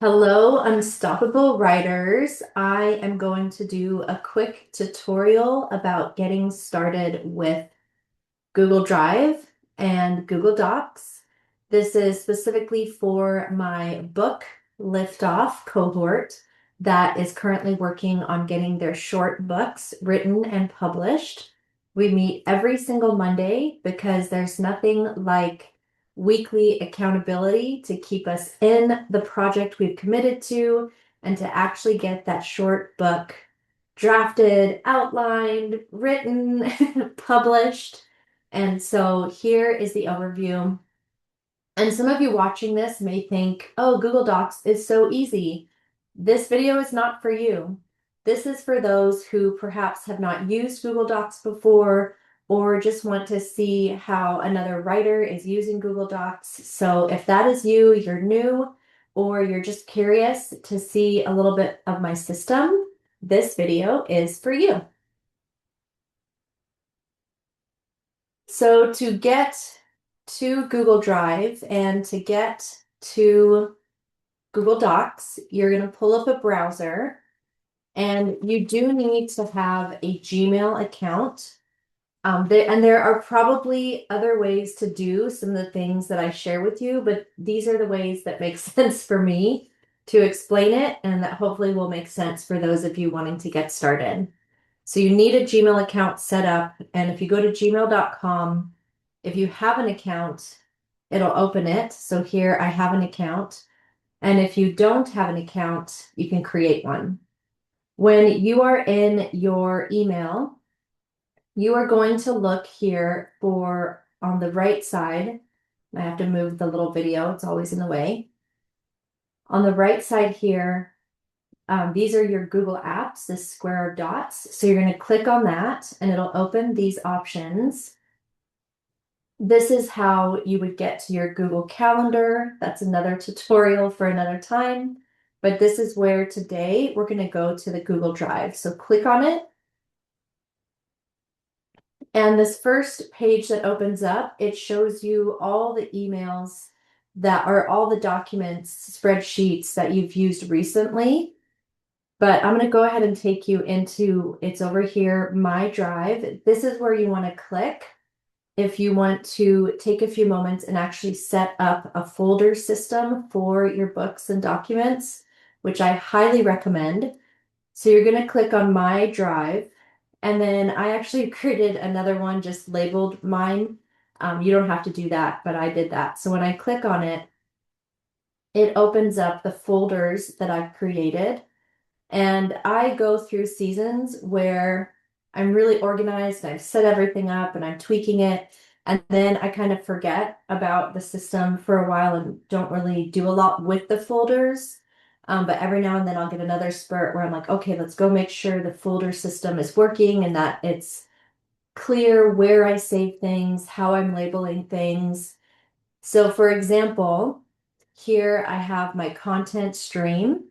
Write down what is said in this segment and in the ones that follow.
Hello, Unstoppable Writers. I am going to do a quick tutorial about getting started with Google Drive and Google Docs. This is specifically for my book Liftoff cohort that is currently working on getting their short books written and published. We meet every single Monday because there's nothing like weekly accountability to keep us in the project we've committed to and to actually get that short book drafted, outlined, written, published. And so here is the overview. And some of you watching this may think, oh, Google Docs is so easy. This video is not for you. This is for those who perhaps have not used Google Docs before or just want to see how another writer is using Google Docs. So if that is you, you're new, or you're just curious to see a little bit of my system, this video is for you. So to get to Google Drive and to get to Google Docs, you're going to pull up a browser and you do need to have a Gmail account. And there are probably other ways to do some of the things that I share with you, but these are the ways that make sense for me to explain it and that hopefully will make sense for those of you wanting to get started. So you need a Gmail account set up, and if you go to gmail.com, if you have an account, it'll open it. So here I have an account, and if you don't have an account, you can create one. When you are in your email, you are going to look here for on the right side. I have to move the little video, it's always in the way. On the right side here, these are your Google Apps, this square of dots. So you're going to click on that and it'll open these options. This is how you would get to your Google Calendar. That's another tutorial for another time. But this is where today we're going to go to the Google Drive. So click on it. And this first page that opens up, it shows you all the emails that are all the documents, spreadsheets that you've used recently. But I'm going to go ahead and take you into, it's over here, My Drive. This is where you want to click if you want to take a few moments and actually set up a folder system for your books and documents, which I highly recommend. So you're going to click on My Drive, and then I actually created another one just labeled mine. You don't have to do that, but I did that. So when I click on it, it opens up the folders that I've created. And I go through seasons where I'm really organized, I've set everything up and I'm tweaking it. And then I kind of forget about the system for a while and don't really do a lot with the folders. But every now and then I'll get another spurt where I'm like, okay, let's go make sure the folder system is working and that it's clear where I save things, how I'm labeling things. So for example, here I have my content stream.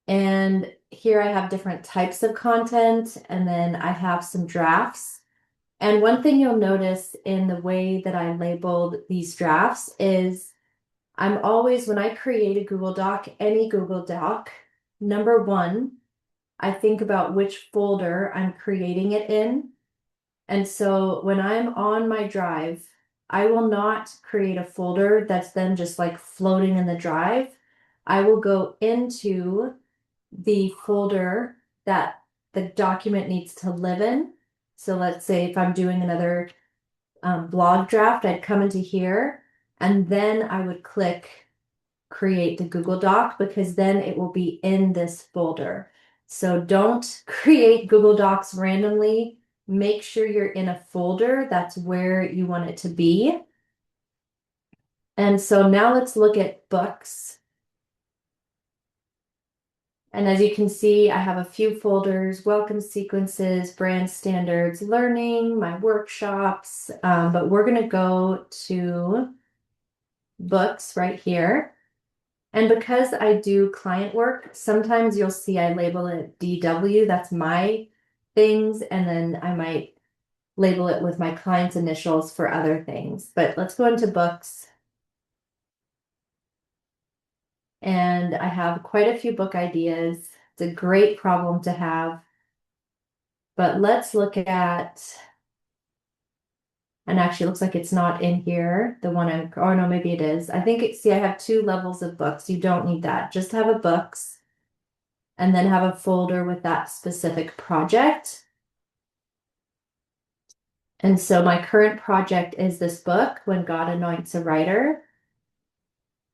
And here I have different types of content, and then I have some drafts. And one thing you'll notice in the way that I labeled these drafts is I'm always, when I create a Google Doc, any Google Doc, number one, I think about which folder I'm creating it in. And so when I'm on my drive, I will not create a folder that's then just like floating in the drive. I will go into the folder that the document needs to live in. So let's say if I'm doing another blog draft, I'd come into here and then I would click create the Google Doc because then it will be in this folder. So don't create Google Docs randomly. Make sure you're in a folder. That's where you want it to be. And so now let's look at books. And as you can see, I have a few folders, welcome sequences, brand standards, learning, my workshops, but we're going to go to books right here. And because I do client work, sometimes you'll see I label it DW, that's my things, and then I might label it with my client's initials for other things. But let's go into books. and I have quite a few book ideas. It's a great problem to have. But let's look at, and actually it looks like it's not in here, the one I'm, oh no, maybe it is. I think see, I have two levels of books. You don't need that. Just have a books and then have a folder with that specific project. And so my current project is this book, When God Anoints a Writer.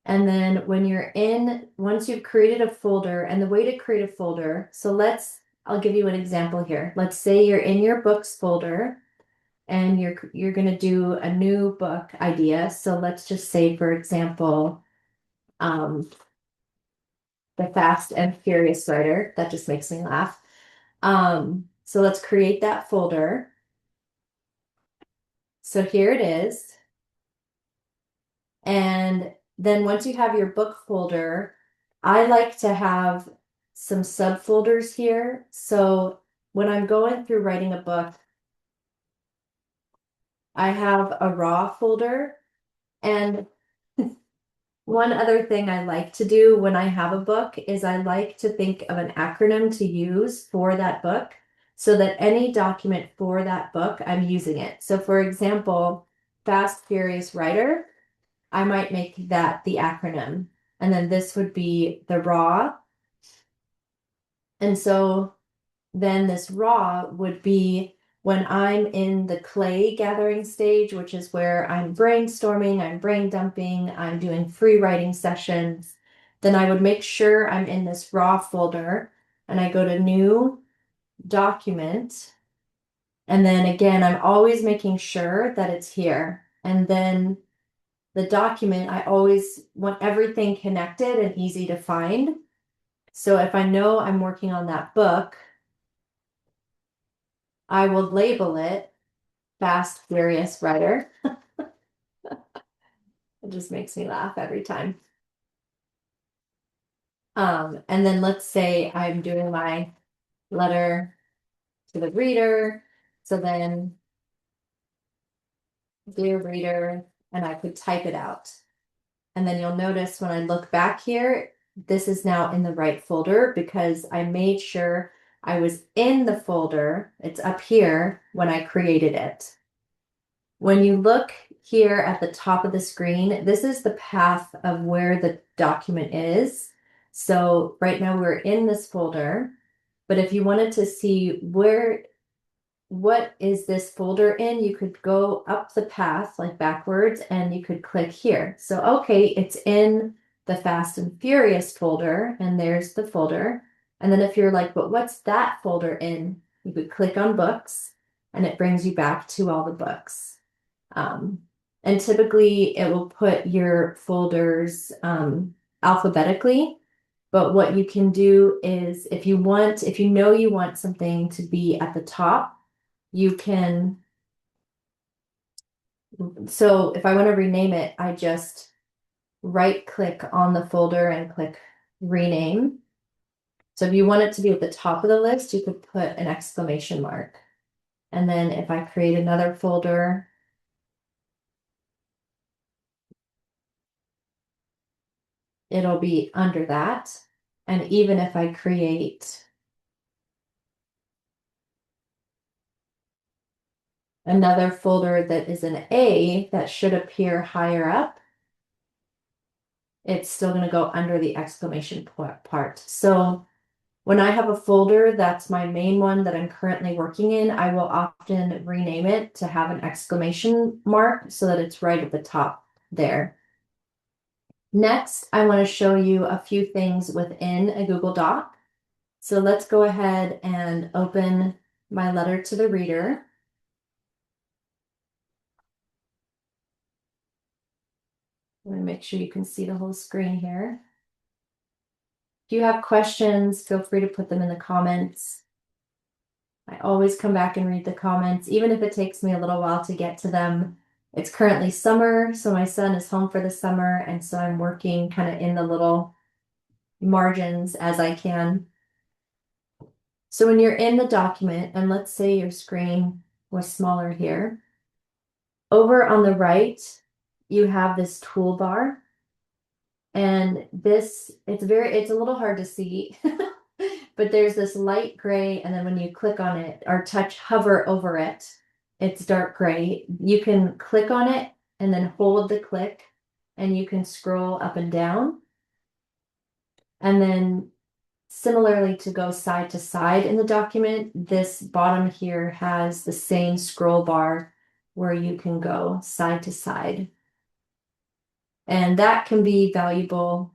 And then when you're in, once you've created a folder, and the way to create a folder, so I'll give you an example here. Let's say you're in your books folder and you're going to do a new book idea. So let's just say, for example, um, The Fast and Furious Writer. That just makes me laugh. So let's create that folder. So here it is. And then once you have your book folder, I like to have some subfolders here. So when I'm going through writing a book, I have a raw folder. And one other thing I like to do when I have a book is I like to think of an acronym to use for that book so that any document for that book, I'm using it. So for example, Fast Furious Writer, I might make that the acronym. And then this would be the raw. And so then this raw would be when I'm in the clay gathering stage, which is where I'm brainstorming, I'm brain dumping, I'm doing free writing sessions, then I would make sure I'm in this raw folder and I go to new document. And then again, I'm always making sure that it's here. And then the document, I always want everything connected and easy to find. So if I know I'm working on that book, I will label it Fast Furious Writer. It just makes me laugh every time. And then let's say I'm doing my letter to the reader. So then, dear reader, and I could type it out. And then you'll notice when I look back here, this is now in the right folder because I made sure I was in the folder. It's up here when I created it. When you look here at the top of the screen, this is the path of where the document is. So right now we're in this folder, but if you wanted to see what is this folder in, you could go up the path like backwards and you could click here. So, okay, it's in the Fast and Furious folder and there's the folder. And then if you're like, but what's that folder in? You could click on books and it brings you back to all the books. Um, and typically it will put your folders alphabetically. But what you can do is if you know you want something to be at the top, you can, so if I want to rename it, I just right click on the folder and click rename. So if you want it to be at the top of the list, you could put an exclamation mark. And then if I create another folder, it'll be under that. And even if I create another folder that is an A that should appear higher up, it's still going to go under the exclamation part. So when I have a folder that's my main one that I'm currently working in, I will often rename it to have an exclamation mark so that it's right at the top there. Next, I want to show you a few things within a Google Doc. So let's go ahead and open my letter to the reader. I'm going to make sure you can see the whole screen here. If you have questions, feel free to put them in the comments. I always come back and read the comments, even if it takes me a little while to get to them. It's currently summer, so my son is home for the summer, and so I'm working kind of in the little margins as I can. So when you're in the document, and let's say your screen was smaller here, over on the right, you have this toolbar. And it's a little hard to see, but there's this light gray, and then when you click on it or hover over it, it's dark gray. You can click on it and then hold the click, and you can scroll up and down. And then similarly, to go side to side in the document, this bottom here has the same scroll bar where you can go side to side. And that can be valuable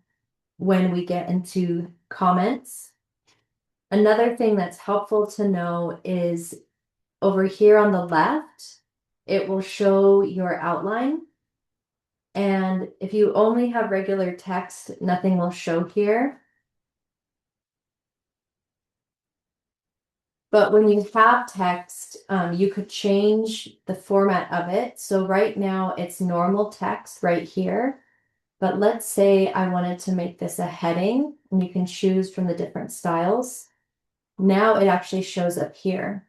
when we get into comments. Another thing that's helpful to know is over here on the left, it will show your outline. And if you only have regular text, nothing will show here. But when you have text, you could change the format of it. So right now it's normal text right here. But let's say I wanted to make this a heading, and you can choose from the different styles. Now it actually shows up here.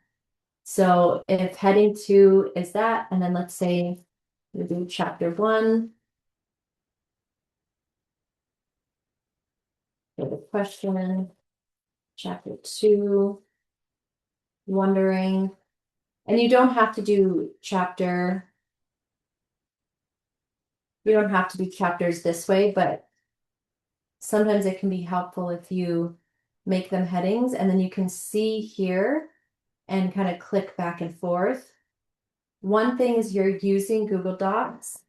So if heading 2 is that, and then let's say we do chapter 1. The question, chapter 2, wondering. And you don't have to do chapters this way, but sometimes it can be helpful if you make them headings, and then you can see here and kind of click back and forth. One thing is you're using Google Docs.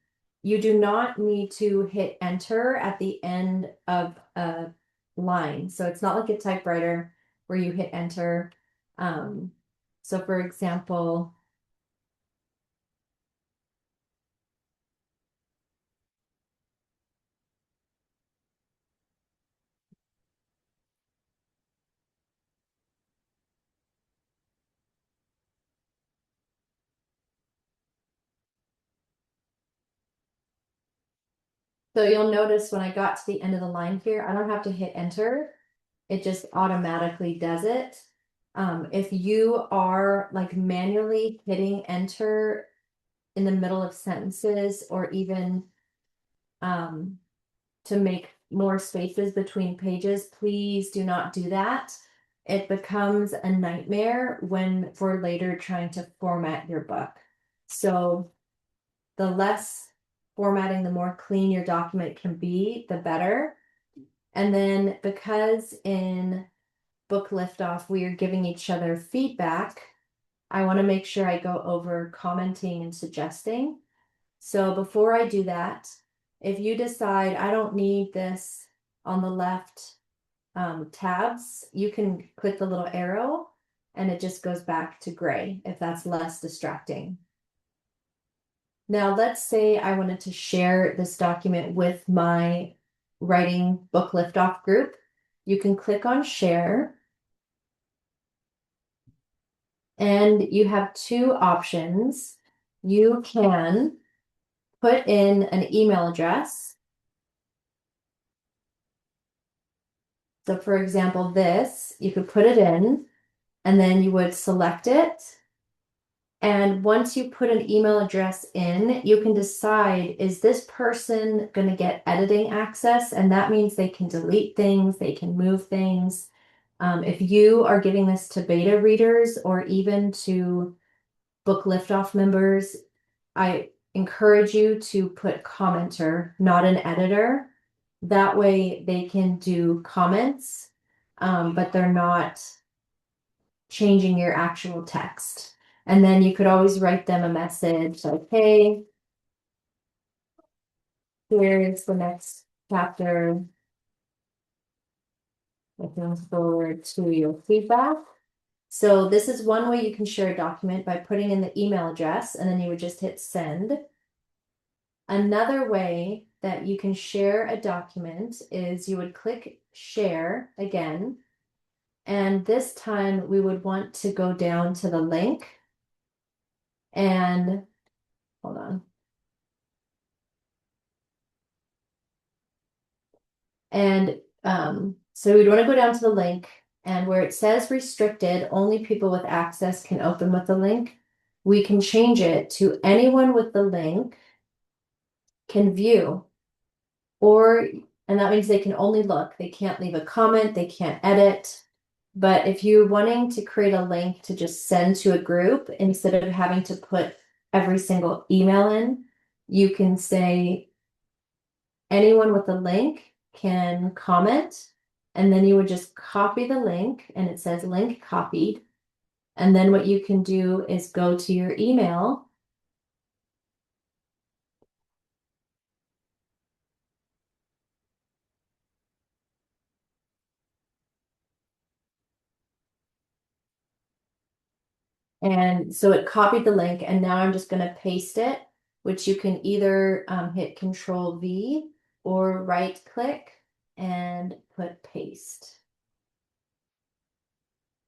You do not need to hit enter at the end of a line. So it's not like a typewriter where you hit enter. So for example, so you'll notice when I got to the end of the line here, I don't have to hit enter. It just automatically does it. If you are like manually hitting enter in the middle of sentences, or even to make more spaces between pages, please do not do that. It becomes a nightmare when for later trying to format your book. So the less formatting, the more clean your document can be, the better. And then because in book liftoff, we are giving each other feedback, I want to make sure I go over commenting and suggesting. So before I do that, if you decide I don't need this on the left tabs, you can click the little arrow and it just goes back to gray if that's less distracting. Now, let's say I wanted to share this document with my writing book liftoff group. You can click on share. And you have 2 options. You can put in an email address. So for example, this, you could put it in, and then you would select it. And once you put an email address in, you can decide, is this person going to get editing access? And that means they can delete things, they can move things. If you are giving this to beta readers or even to book liftoff members, I encourage you to put commenter, not an editor. That way they can do comments, but they're not changing your actual text. And then you could always write them a message like, hey, here's the next chapter. Looking forward to your feedback. So this is one way you can share a document, by putting in the email address, and then you would just hit send. Another way that you can share a document is you would click share again. And this time we would want to go down to the link and hold on. And so we'd want to go down to the link, and where it says restricted, only people with access can open with the link, we can change it to anyone with the link can view. Or And that means they can only look. They can't leave a comment, they can't edit. But if you're wanting to create a link to just send to a group instead of having to put every single email in, you can say anyone with a link can comment, and then you would just copy the link and it says link copied. And then what you can do is go to your email and so it copied the link and now I'm just going to paste it, which you can either hit Control V or right click and put paste.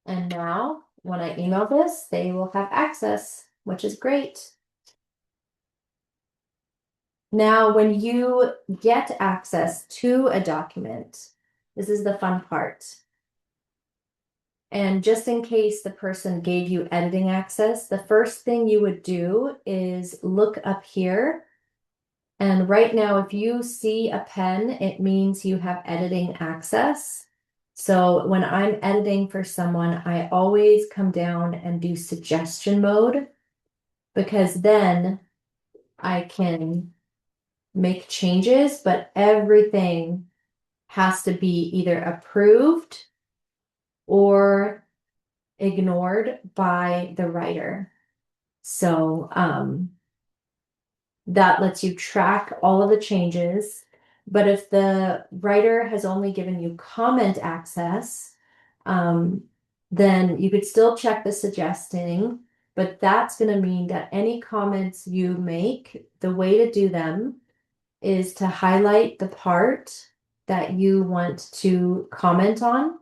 And now when I email this, they will have access, which is great. Now, when you get access to a document, this is the fun part. And just in case the person gave you editing access, the first thing you would do is look up here. And right now, if you see a pen, it means you have editing access. So when I'm editing for someone, I always come down and do suggestion mode because then I can make changes, but everything has to be either approved or ignored by the writer. So that lets you track all of the changes. But if the writer has only given you comment access, then you could still check the suggesting, but that's going to mean that any comments you make, the way to do them is to highlight the part that you want to comment on.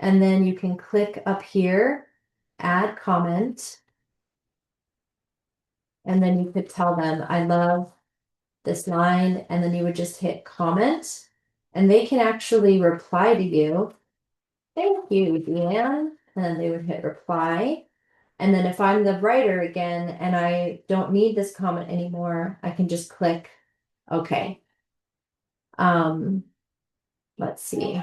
And then you can click up here, add comment. And then you could tell them, I love this line. And then you would just hit comment. And they can actually reply to you. Thank you, Deanne. And then they would hit reply. And then if I'm the writer again and I don't need this comment anymore, I can just click OK. Let's see.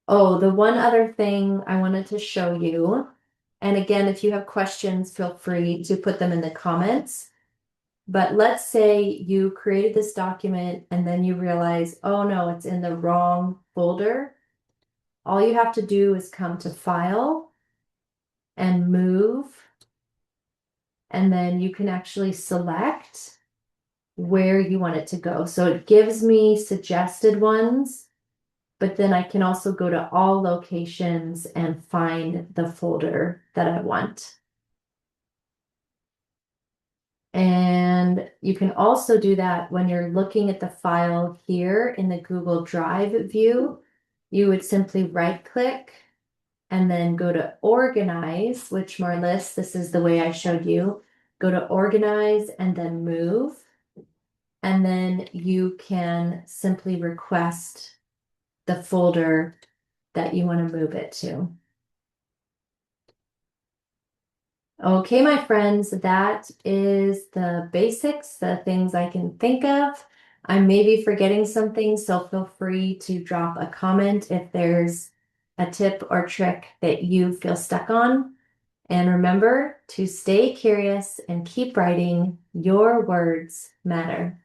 Oh, the one other thing I wanted to show you, and again, if you have questions, feel free to put them in the comments. But let's say you created this document and then you realize, oh no, it's in the wrong folder. All you have to do is come to File and Move, and then you can actually select where you want it to go. So it gives me suggested ones, but then I can also go to all locations and find the folder that I want. And you can also do that when you're looking at the file here in the Google Drive view. You would simply right click and then go to Organize, which Marlis, this is the way I showed you. Go to Organize and then Move. And then you can simply request the folder that you want to move it to. Okay, my friends, that is the basics, the things I can think of. I may be forgetting something, so feel free to drop a comment if there's a tip or trick that you feel stuck on. And remember to stay curious and keep writing. Your words matter.